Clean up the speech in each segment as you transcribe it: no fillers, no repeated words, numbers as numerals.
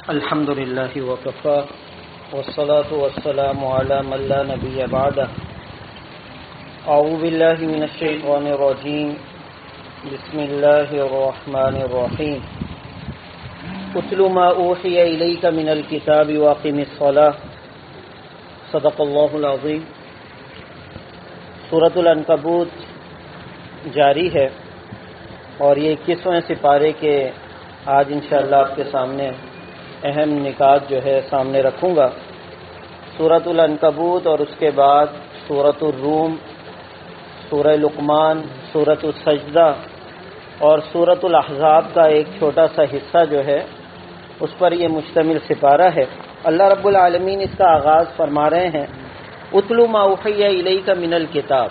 الحمد لله وكفى والصلاة والسلام على من لا نبي بعده. أعوذ بالله من الشيطان الرجيم. بسم الله الرحمن الرحيم. اتل ما أوحي إليك من الكتاب وأقم الصلاة. صدق الله العظيم. سورۃ العنکبوت جاری ہے اور یہ 21ویں سپارے کے آج انشاءاللہ آپ کے سامنے اہم نکات جو ہے سامنے رکھوں گا. سورۃ العنکبوت اور اس کے بعد سورۃ الروم، سورہ لقمان، سورۃ السجدہ اور سورۃ الاحزاب کا ایک چھوٹا سا حصہ جو ہے اس پر یہ مشتمل سپارہ ہے. اللہ رب العالمین اس کا آغاز فرما رہے ہیں اتلو ما اوحی الیک من الکتاب.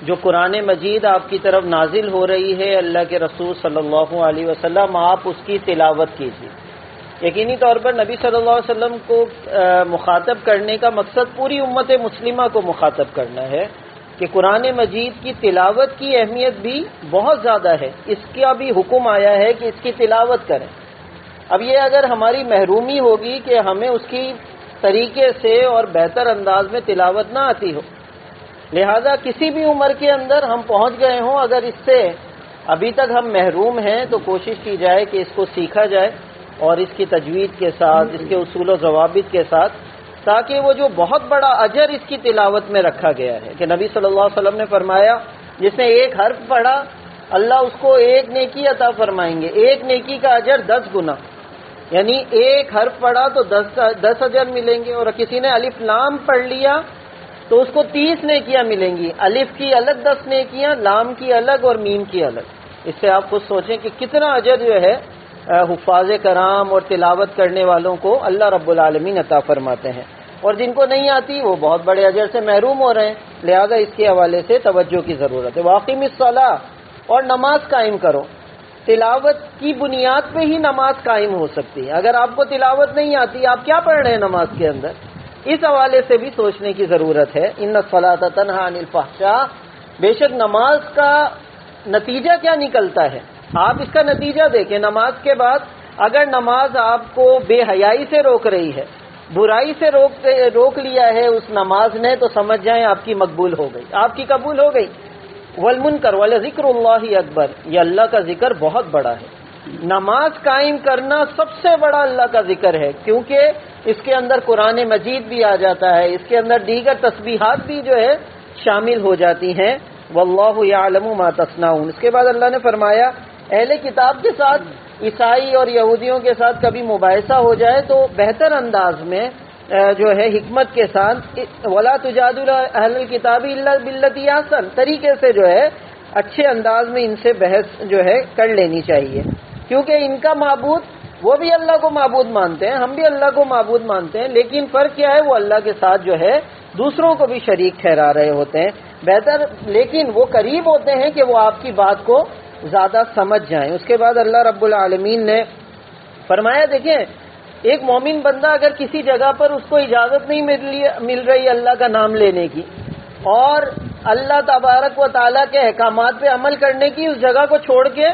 جو قرآن مجید آپ کی طرف نازل ہو رہی ہے اللہ کے رسول صلی اللہ علیہ وسلم، آپ اس کی تلاوت کیجیے. یقینی طور پر نبی صلی اللہ علیہ وسلم کو مخاطب کرنے کا مقصد پوری امت مسلمہ کو مخاطب کرنا ہے کہ قرآن مجید کی تلاوت کی اہمیت بھی بہت زیادہ ہے. اس کا بھی حکم آیا ہے کہ اس کی تلاوت کریں. اب یہ اگر ہماری محرومی ہوگی کہ ہمیں اس کی طریقے سے اور بہتر انداز میں تلاوت نہ آتی ہو، لہذا کسی بھی عمر کے اندر ہم پہنچ گئے ہوں، اگر اس سے ابھی تک ہم محروم ہیں تو کوشش کی جائے کہ اس کو سیکھا جائے اور اس کی تجوید کے ساتھ، اس کے اصول و ضوابط کے ساتھ، تاکہ وہ جو بہت بڑا اجر اس کی تلاوت میں رکھا گیا ہے کہ نبی صلی اللہ علیہ وسلم نے فرمایا جس نے ایک حرف پڑھا اللہ اس کو ایک نیکی عطا فرمائیں گے، ایک نیکی کا اجر 10 گنا. یعنی ایک حرف پڑھا تو 10 اجر ملیں گے، اور کسی نے الف لام پڑھ لیا تو اس کو 30 نیکیاں ملیں گی. الف کی الگ 10 نیکیاں، لام کی الگ اور میم کی الگ. اس سے آپ خود سوچیں کہ کتنا اجر جو ہے حفاظ کرام اور تلاوت کرنے والوں کو اللہ رب العالمین عطا فرماتے ہیں، اور جن کو نہیں آتی وہ بہت بڑے اجر سے محروم ہو رہے ہیں. لہذا اس کے حوالے سے توجہ کی ضرورت ہے. واقم الصلاۃ، اور نماز قائم کرو. تلاوت کی بنیاد پہ ہی نماز قائم ہو سکتی ہے. اگر آپ کو تلاوت نہیں آتی، آپ کیا پڑھ رہے ہیں نماز کے اندر؟ اس حوالے سے بھی سوچنے کی ضرورت ہے. ان الصلاۃ تنہی عن الفحشاء، بے شک نماز کا نتیجہ کیا نکلتا ہے. آپ اس کا نتیجہ دیکھیں. نماز کے بعد اگر نماز آپ کو بے حیائی سے روک رہی ہے، برائی سے روک لیا ہے اس نماز نے، تو سمجھ جائیں آپ کی مقبول ہو گئی، آپ کی قبول ہو گئی. والمنکر ولذکر اللہ اکبر، یہ اللہ کا ذکر بہت بڑا ہے. نماز قائم کرنا سب سے بڑا اللہ کا ذکر ہے، کیونکہ اس کے اندر قرآن مجید بھی آ جاتا ہے، اس کے اندر دیگر تسبیحات بھی جو ہے شامل ہو جاتی ہیں. واللہ یعلم ما تصنعون. اس کے بعد اللہ نے فرمایا اہل کتاب کے ساتھ، عیسائی اور یہودیوں کے ساتھ کبھی مباحثہ ہو جائے تو بہتر انداز میں جو ہے حکمت کے ساتھ ولا تجادلوا اہل الکتاب الا باللتی احسن طریقے سے جو ہے اچھے انداز میں ان سے بحث جو ہے کر لینی چاہیے، کیونکہ ان کا معبود، وہ بھی اللہ کو معبود مانتے ہیں، ہم بھی اللہ کو معبود مانتے ہیں، لیکن فرق کیا ہے؟ وہ اللہ کے ساتھ جو ہے دوسروں کو بھی شریک ٹھہرا رہے ہوتے ہیں. بہتر، لیکن وہ قریب ہوتے ہیں کہ وہ آپ کی بات کو زیادہ سمجھ جائیں. اس کے بعد اللہ رب العالمین نے فرمایا دیکھیں ایک مومن بندہ اگر کسی جگہ پر اس کو اجازت نہیں مل رہی اللہ کا نام لینے کی اور اللہ تبارک و تعالیٰ کے احکامات پہ عمل کرنے کی، اس جگہ کو چھوڑ کے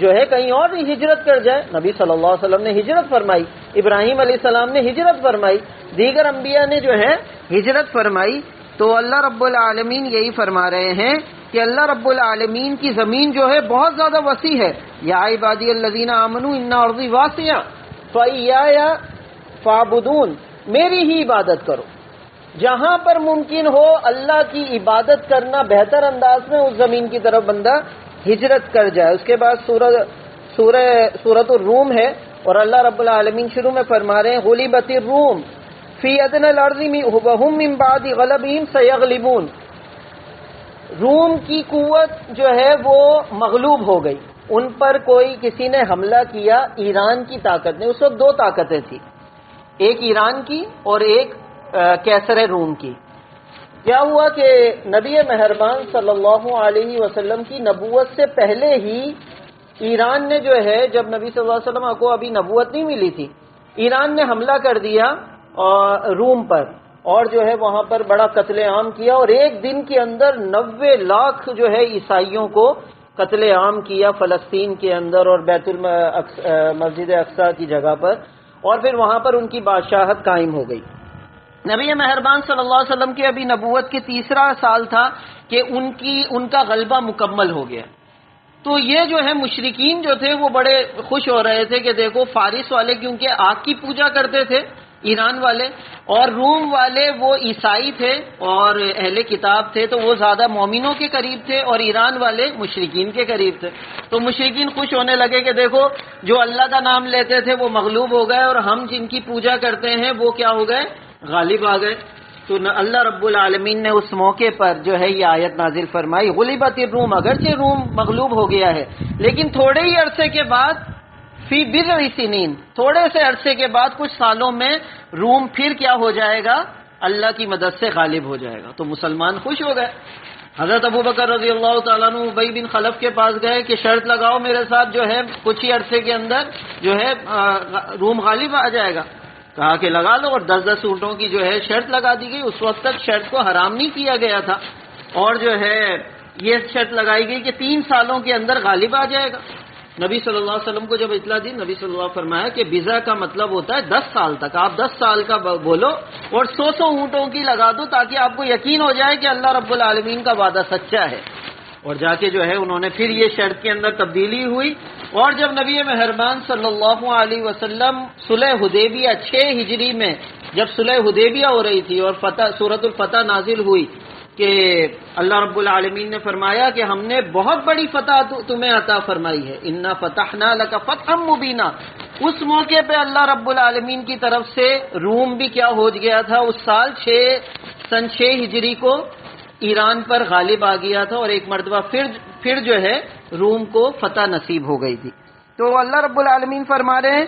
جو ہے کہیں اور ہجرت کر جائے. نبی صلی اللہ علیہ وسلم نے ہجرت فرمائی، ابراہیم علیہ السلام نے ہجرت فرمائی، دیگر انبیاء نے جو ہے ہجرت فرمائی. تو اللہ رب العالمین یہی فرما رہے ہیں کہ اللہ رب العالمین کی زمین جو ہے بہت زیادہ وسیع ہے. یا عبادی الذین آمنوا ان ارضی واسعہ فایایا فاعبدون، میری ہی عبادت کرو. جہاں پر ممکن ہو اللہ کی عبادت کرنا بہتر انداز میں اس زمین کی طرف بندہ ہجرت کر جائے. اس کے بعد سورۃ الروم ہے اور اللہ رب العالمین شروع میں فرما رہے ہیں غلبت الروم فی ادنی الارض وهم من بعد غلبهم سیغلبون. روم کی قوت جو ہے وہ مغلوب ہو گئی، ان پر کوئی کسی نے حملہ کیا. ایران کی طاقت نے، اس وقت 2 طاقتیں تھیں، ایک ایران کی اور ایک کیسر روم کی. کیا ہوا کہ نبی مہربان صلی اللہ علیہ وسلم کی نبوت سے پہلے ہی ایران نے جو ہے، جب نبی صلی اللہ علیہ وسلم کو ابھی نبوت نہیں ملی تھی، ایران نے حملہ کر دیا روم پر اور جو ہے وہاں پر بڑا قتل عام کیا، اور ایک دن کے اندر 90 لاکھ جو ہے عیسائیوں کو قتل عام کیا فلسطین کے اندر اور مسجد اقصی کی جگہ پر. اور پھر وہاں پر ان کی بادشاہت قائم ہو گئی۔ نبی مہربان صلی اللہ علیہ وسلم کے ابھی نبوت کے تیسرا سال تھا کہ ان کا غلبہ مکمل ہو گیا۔ تو یہ جو ہے مشرکین جو تھے وہ بڑے خوش ہو رہے تھے کہ دیکھو فارس والے کیونکہ آگ کی پوجا کرتے تھے، ایران والے، اور روم والے وہ عیسائی تھے اور اہل کتاب تھے، تو وہ زیادہ مومنوں کے قریب تھے، اور ایران والے مشرکین کے قریب تھے۔ تو مشرکین خوش ہونے لگے کہ دیکھو جو اللہ کا نام لیتے تھے وہ مغلوب ہو گئے، اور ہم جن کی پوجا کرتے ہیں وہ کیا ہو گئے؟ غالب آ گئے۔ تو اللہ رب العالمین نے اس موقع پر جو ہے یہ آیت نازل فرمائی، غلبت الروم، اگرچہ روم مغلوب ہو گیا ہے لیکن تھوڑے ہی عرصے کے بعد، فی بضع سنین، تھوڑے سے عرصے کے بعد، کچھ سالوں میں روم پھر کیا ہو جائے گا؟ اللہ کی مدد سے غالب ہو جائے گا۔ تو مسلمان خوش ہو گئے۔ حضرت ابوبکر رضی اللہ تعالیٰ عنہ ابی بن خلف کے پاس گئے کہ شرط لگاؤ میرے ساتھ، جو ہے کچھ ہی عرصے کے اندر جو ہے روم غالب آ جائے گا۔ کہا کہ لگا لو، اور 10 اونٹوں کی جو ہے شرط لگا دی گئی۔ اس وقت تک شرط کو حرام نہیں کیا گیا تھا، اور جو ہے یہ شرط لگائی گئی کہ 3 سالوں کے اندر غالب آ جائے گا۔ نبی صلی اللہ علیہ وسلم کو جب اطلاع دی، نبی صلی اللہ علیہ وسلم فرمایا کہ بضع کا مطلب ہوتا ہے 10 سال تک، آپ 10 سال کا بولو اور 100 اونٹوں کی لگا دو تاکہ آپ کو یقین ہو جائے کہ اللہ رب العالمین کا وعدہ سچا ہے۔ اور جا کے جو ہے انہوں نے پھر یہ شرط کے اندر تبدیلی ہوئی، اور جب نبی مہربان صلی اللہ علیہ وسلم صلح حدیبیہ 6 ہجری میں جب صلح حدیبیہ ہو رہی تھی اور سورۃ الفتح نازل ہوئی کہ اللہ رب العالمین نے فرمایا کہ ہم نے بہت بڑی فتح تمہیں عطا فرمائی ہے، انا فتحنا لک فتحا مبینا، اس موقع پہ اللہ رب العالمین کی طرف سے روم بھی کیا ہو گیا تھا، اس سال سن 6 ہجری کو ایران پر غالب آ گیا تھا، اور ایک مرتبہ پھر جو ہے روم کو فتح نصیب ہو گئی تھی۔ تو اللہ رب العالمین فرما رہے ہیں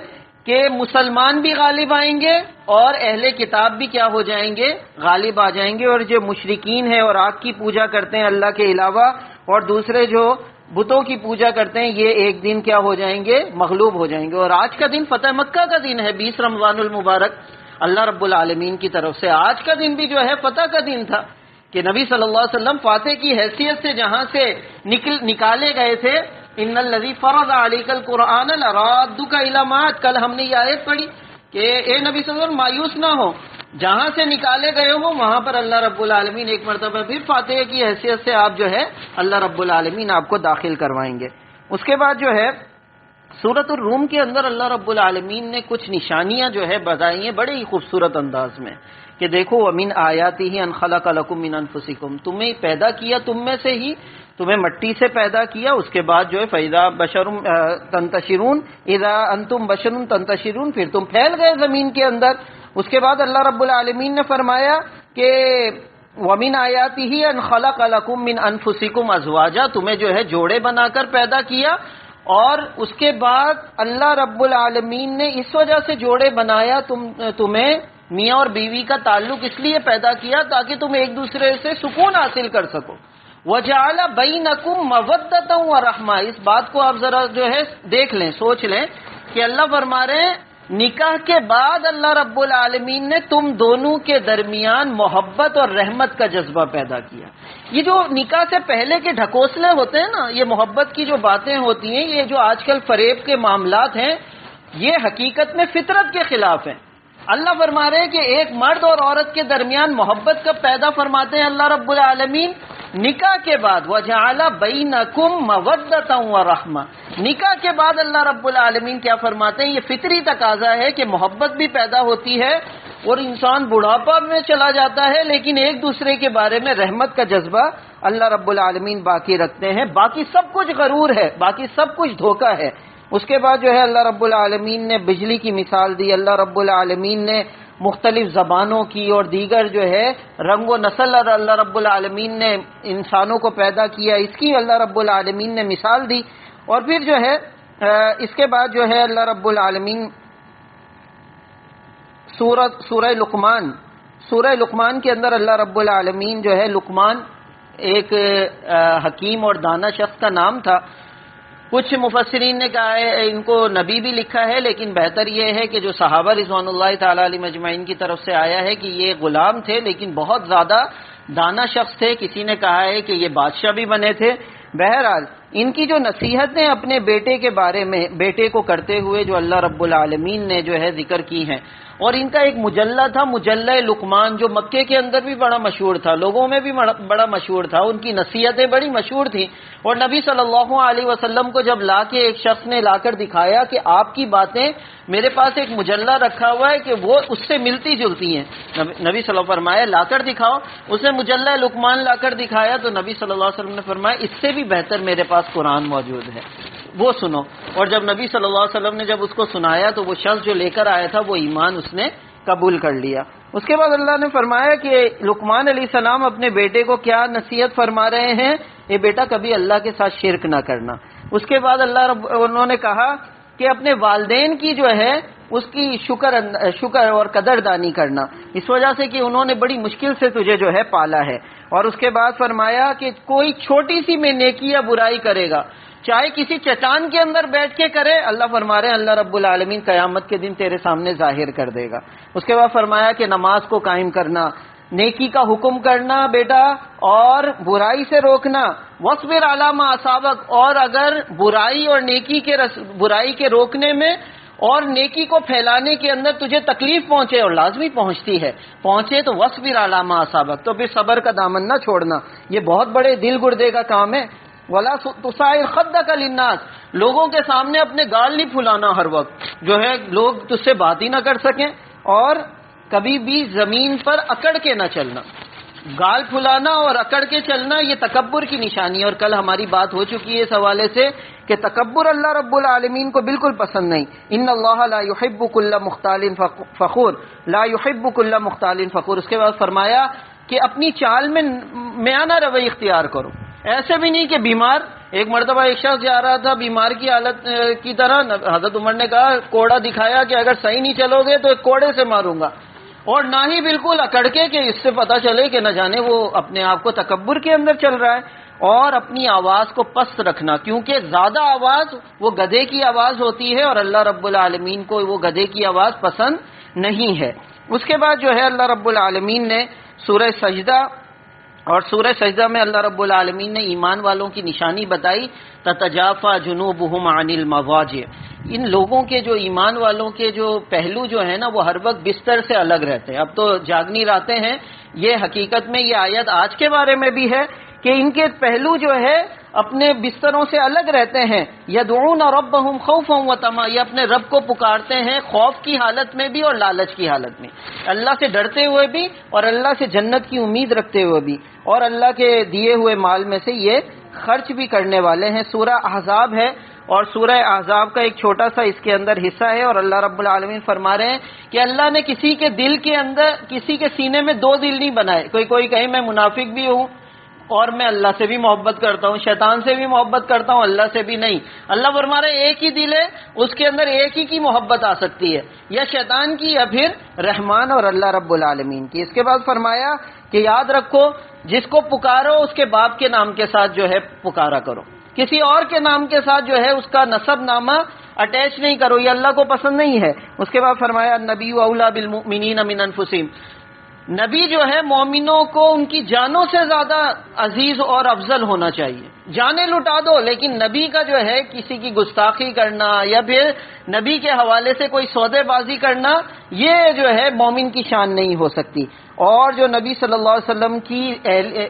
کہ مسلمان بھی غالب آئیں گے اور اہل کتاب بھی کیا ہو جائیں گے؟ غالب آ جائیں گے، اور جو مشرکین ہیں اور آگ کی پوجا کرتے ہیں اللہ کے علاوہ، اور دوسرے جو بتوں کی پوجا کرتے ہیں، یہ ایک دن کیا ہو جائیں گے؟ مغلوب ہو جائیں گے۔ اور آج کا دن فتح مکہ کا دن ہے، 20 رمضان المبارک، اللہ رب العالمین کی طرف سے آج کا دن بھی جو ہے فتح کا دن تھا کہ نبی صلی اللہ علیہ وسلم فاتح کی حیثیت سے جہاں سے نکالے گئے تھے، ان الذی فرض علیک القرآن لرادک الی معاد، کل ہم نے یہ آیت پڑھی کہ اے نبی صلی اللہ علیہ وسلم مایوس نہ ہو، جہاں سے نکالے گئے ہو وہاں پر اللہ رب العالمین ایک مرتبہ پھر فاتح کی حیثیت سے آپ جو ہے اللہ رب العالمین آپ کو داخل کروائیں گے۔ اس کے بعد جو ہے سورۃ الروم کے اندر اللہ رب العالمین نے کچھ نشانیاں جو ہے بتائی ہیں بڑے ہی خوبصورت انداز میں کہ دیکھو وَمِنْ آیَاتِهِ أَنْ خَلَقَ لَكُم مِّنْ أَنفُسِكُم، تمہیں پیدا کیا تم میں سے ہی، تمہیں مٹی سے پیدا کیا، اس کے بعد جو ہے فَإِذَا بَشَرٌ تَنْتَشِرُونَ إِذَا أَنْتُمْ بَشَرٌ تَنْتَشِرُونَ، پھر تم پھیل گئے زمین کے اندر۔ اس کے بعد اللہ رب العالمین نے فرمایا کہ وَمِنْ آیَاتِهِ أَنْ خَلَقَ لَكُم مِّنْ أَنفُسِكُمْ أَزْوَاجًا، تمہیں جو ہے جوڑے بنا کر پیدا کیا، اور اس کے بعد اللہ رب العالمین نے اس وجہ سے جوڑے بنایا، تمہیں میاں اور بیوی کا تعلق اس لیے پیدا کیا تاکہ تم ایک دوسرے سے سکون حاصل کر سکو۔ وَجَعَلَ بَيْنَكُمْ مَوَدَّةً وَرَحْمَةً، اس بات کو آپ ذرا جو ہے دیکھ لیں، سوچ لیں کہ اللہ فرما رہے ہیں نکاح کے بعد اللہ رب العالمین نے تم دونوں کے درمیان محبت اور رحمت کا جذبہ پیدا کیا۔ یہ جو نکاح سے پہلے کے ڈھکوسلے ہوتے ہیں نا، یہ محبت کی جو باتیں ہوتی ہیں، یہ جو آج کل فریب کے معاملات ہیں، یہ حقیقت میں فطرت کے خلاف ہیں۔ اللہ فرما رہے ہیں کہ ایک مرد اور عورت کے درمیان محبت کب پیدا فرماتے ہیں اللہ رب العالمین؟ نکاح کے بعد۔ وَجَعَلَ بَيْنَكُمْ مَوَدَّةً وَرَحْمَةً، نکاح کے بعد اللہ رب العالمین کیا فرماتے ہیں؟ یہ فطری تقاضا ہے کہ محبت بھی پیدا ہوتی ہے اور انسان بڑھاپا میں چلا جاتا ہے لیکن ایک دوسرے کے بارے میں رحمت کا جذبہ اللہ رب العالمین باقی رکھتے ہیں۔ باقی سب کچھ غرور ہے، باقی سب کچھ دھوکہ ہے۔ اس کے بعد جو ہے اللہ رب العالمین نے بجلی کی مثال دی، اللہ رب العالمین نے مختلف زبانوں کی اور دیگر جو ہے رنگ و نسل اللہ رب العالمین نے انسانوں کو پیدا کیا، اس کی اللہ رب العالمین نے مثال دی۔ اور پھر جو ہے اس کے بعد جو ہے اللہ رب العالمین سورہ لقمان کے اندر اللہ رب العالمین جو ہے لقمان ایک حکیم اور دانا شخص کا نام تھا۔ کچھ مفسرین نے کہا ہے ان کو نبی بھی لکھا ہے، لیکن بہتر یہ ہے کہ جو صحابہ رضوان اللہ تعالی علیہم اجمعین کی طرف سے آیا ہے کہ یہ غلام تھے لیکن بہت زیادہ دانا شخص تھے، کسی نے کہا ہے کہ یہ بادشاہ بھی بنے تھے۔ بہرحال ان کی جو نصیحتیں اپنے بیٹے کے بارے میں بیٹے کو کرتے ہوئے جو اللہ رب العالمین نے جو ہے ذکر کی ہیں، اور ان کا ایک مجلہ تھا، مجلہ لقمان، جو مکے کے اندر بھی بڑا مشہور تھا، لوگوں میں بھی بڑا مشہور تھا، ان کی نصیحتیں بڑی مشہور تھیں، اور نبی صلی اللہ علیہ وسلم کو جب لا کے ایک شخص نے لا کر دکھایا کہ آپ کی باتیں، میرے پاس ایک مجلہ رکھا ہوا ہے کہ وہ اس سے ملتی جلتی ہیں، نبی صلی اللہ علیہ وسلم فرمایا لا کر دکھاؤ، اس نے مجلہ لقمان لا کر دکھایا تو نبی صلی اللہ علیہ وسلم نے فرمایا اس سے بھی بہتر میرے پاس قرآن موجود ہے، وہ سنو۔ اور جب نبی صلی اللہ علیہ وسلم نے جب اس کو سنایا تو وہ شخص جو لے کر آیا تھا وہ ایمان اس نے قبول کر لیا۔ اس کے بعد اللہ نے فرمایا کہ لقمان علیہ السلام اپنے بیٹے کو کیا نصیحت فرما رہے ہیں، اے بیٹا کبھی اللہ کے ساتھ شرک نہ کرنا۔ اس کے بعد انہوں نے کہا کہ اپنے والدین کی جو ہے اس کی شکر اور قدردانی کرنا، اس وجہ سے کہ انہوں نے بڑی مشکل سے تجھے جو ہے پالا ہے۔ اور اس کے بعد فرمایا کہ کوئی چھوٹی سی میں نیکی یا برائی کرے گا، چاہے کسی چٹان کے اندر بیٹھ کے کرے، اللہ فرما رہے ہیں اللہ رب العالمین قیامت کے دن تیرے سامنے ظاہر کر دے گا۔ اس کے بعد فرمایا کہ نماز کو قائم کرنا، نیکی کا حکم کرنا بیٹا اور برائی سے روکنا، وَاصْبِرْ عَلَىٰ مَا أَصَابَكَ، اور اگر برائی اور نیکی کے برائی کے روکنے میں اور نیکی کو پھیلانے کے اندر تجھے تکلیف پہنچے، اور لازمی پہنچتی ہے، پہنچے تو وَاصْبِرْ عَلَىٰ مَا أَصَابَكَ، تو پھر صبر کا دامن نہ چھوڑنا، یہ بہت بڑے دل گردے کا کام ہے۔ وَلَا تُصَعِّرْ خَدَّكَ لِلنَّاسِ، لوگوں کے سامنے اپنے گال نہیں پھلانا، ہر وقت جو ہے لوگ تجھ سے بات ہی نہ کر سکیں، اور کبھی بھی زمین پر اکڑ کے نہ چلنا، گال پھلانا اور اکڑ کے چلنا یہ تکبر کی نشانی ہے، اور کل ہماری بات ہو چکی ہے اس حوالے سے کہ تکبر اللہ رب العالمین کو بالکل پسند نہیں۔ ان اللہ لا يحب كل مختال فخور، لا يحب كل مختال فخور۔ اس کے بعد فرمایا کہ اپنی چال میں میانہ روی اختیار کرو، ایسے بھی نہیں کہ بیمار، ایک مرتبہ ایک شخص جا رہا تھا بیمار کی حالت کی طرح، حضرت عمر نے کہا کوڑا دکھایا کہ اگر صحیح نہیں چلو گے تو ایک کوڑے سے ماروں گا، اور نہ ہی بالکل اکڑ کے کہ اس سے پتہ چلے کہ نہ جانے وہ اپنے آپ کو تکبر کے اندر چل رہا ہے، اور اپنی آواز کو پست رکھنا، کیونکہ زیادہ آواز وہ گدھے کی آواز ہوتی ہے اور اللہ رب العالمین کو وہ گدھے کی آواز پسند نہیں ہے۔ اس کے بعد جو ہے اللہ رب العالمین نے سورہ سجدہ، اور سورہ سجدہ میں اللہ رب العالمین نے ایمان والوں کی نشانی بتائی، تتجافا جنوبہم عن المضاجع، ان لوگوں کے جو ایمان والوں کے جو پہلو جو ہے نا وہ ہر وقت بستر سے الگ رہتے ہیں۔ اب تو جاگنی راتیں ہیں، یہ حقیقت میں یہ آیت آج کے بارے میں بھی ہے کہ ان کے پہلو جو ہے اپنے بستروں سے الگ رہتے ہیں، یدعون ربہم خوفا وطمعا، یہ اپنے رب کو پکارتے ہیں خوف کی حالت میں بھی اور لالچ کی حالت میں، اللہ سے ڈرتے ہوئے بھی اور اللہ سے جنت کی امید رکھتے ہوئے بھی، اور اللہ کے دیے ہوئے مال میں سے یہ خرچ بھی کرنے والے ہیں۔ سورہ احزاب ہے، اور سورہ احزاب کا ایک چھوٹا سا اس کے اندر حصہ ہے، اور اللہ رب العالمین فرما رہے ہیں کہ اللہ نے کسی کے دل کے اندر، کسی کے سینے میں دو دل نہیں بنائے، کوئی کہیں میں منافق بھی ہوں اور میں اللہ سے بھی محبت کرتا ہوں، شیطان سے بھی محبت کرتا ہوں، اللہ سے بھی نہیں۔ اللہ فرما رہے ہیں ایک ہی دل ہے، اس کے اندر ایک ہی کی محبت آ سکتی ہے، یا شیطان کی یا پھر رحمان اور اللہ رب العالمین کی۔ اس کے بعد فرمایا کہ یاد رکھو جس کو پکارو اس کے باپ کے نام کے ساتھ جو ہے پکارا کرو، کسی اور کے نام کے ساتھ جو ہے اس کا نسب نامہ اٹیچ نہیں کرو، یہ اللہ کو پسند نہیں ہے۔ اس کے بعد فرمایا نبی اولا بالمؤمنین من انفسہم، نبی جو ہے مومنوں کو ان کی جانوں سے زیادہ عزیز اور افضل ہونا چاہیے، جانیں لٹا دو لیکن نبی کا جو ہے کسی کی گستاخی کرنا یا پھر نبی کے حوالے سے کوئی سودے بازی کرنا، یہ جو ہے مومن کی شان نہیں ہو سکتی۔ اور جو نبی صلی اللہ علیہ وسلم کی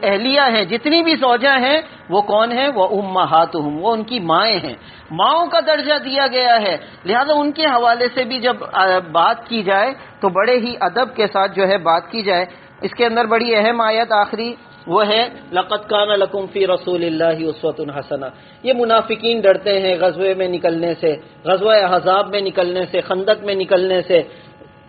اہلیہ ہیں، جتنی بھی زوجہ ہیں وہ کون ہیں؟ وہ امہاتہم، وہ ان کی مائیں ہیں، ماؤں کا درجہ دیا گیا ہے، لہذا ان کے حوالے سے بھی جب بات کی جائے تو بڑے ہی ادب کے ساتھ جو ہے بات کی جائے۔ اس کے اندر بڑی اہم آیت آخری وہ ہے لَقَدْ كَانَ لَكُمْ فِي رَسُولِ اللَّهِ أُسْوَةٌ حَسَنَةٌ، یہ منافقین ڈرتے ہیں غزوے میں نکلنے سے، غزوہ احزاب میں نکلنے سے، خندق میں نکلنے سے،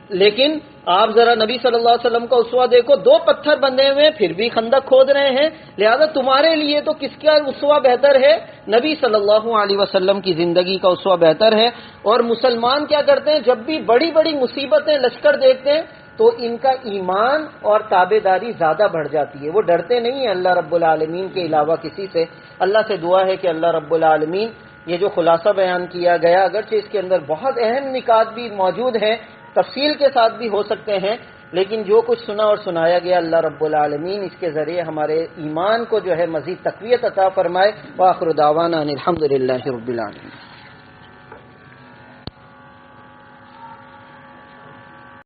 لیکن آپ ذرا نبی صلی اللہ علیہ وسلم کا اسوہ دیکھو، دو پتھر بندھے ہوئے پھر بھی خندق کھود رہے ہیں، لہذا تمہارے لیے تو کس کا اسوہ بہتر ہے؟ نبی صلی اللہ علیہ وسلم کی زندگی کا اسوہ بہتر ہے۔ اور مسلمان کیا کرتے ہیں؟ جب بھی بڑی بڑی مصیبتیں لشکر دیکھتے ہیں تو ان کا ایمان اور تابع داری زیادہ بڑھ جاتی ہے، وہ ڈرتے نہیں ہیں اللہ رب العالمین کے علاوہ کسی سے۔ اللہ سے دعا ہے کہ اللہ رب العالمین یہ جو خلاصہ بیان کیا گیا، اگرچہ اس کے اندر بہت اہم نکات بھی موجود ہیں، تفصیل کے ساتھ بھی ہو سکتے ہیں، لیکن جو کچھ سنا اور سنایا گیا اللہ رب العالمین اس کے ذریعے ہمارے ایمان کو جو ہے مزید تقویت عطا فرمائے۔ وآخر دعوانا ان الحمد للہ رب العالمین۔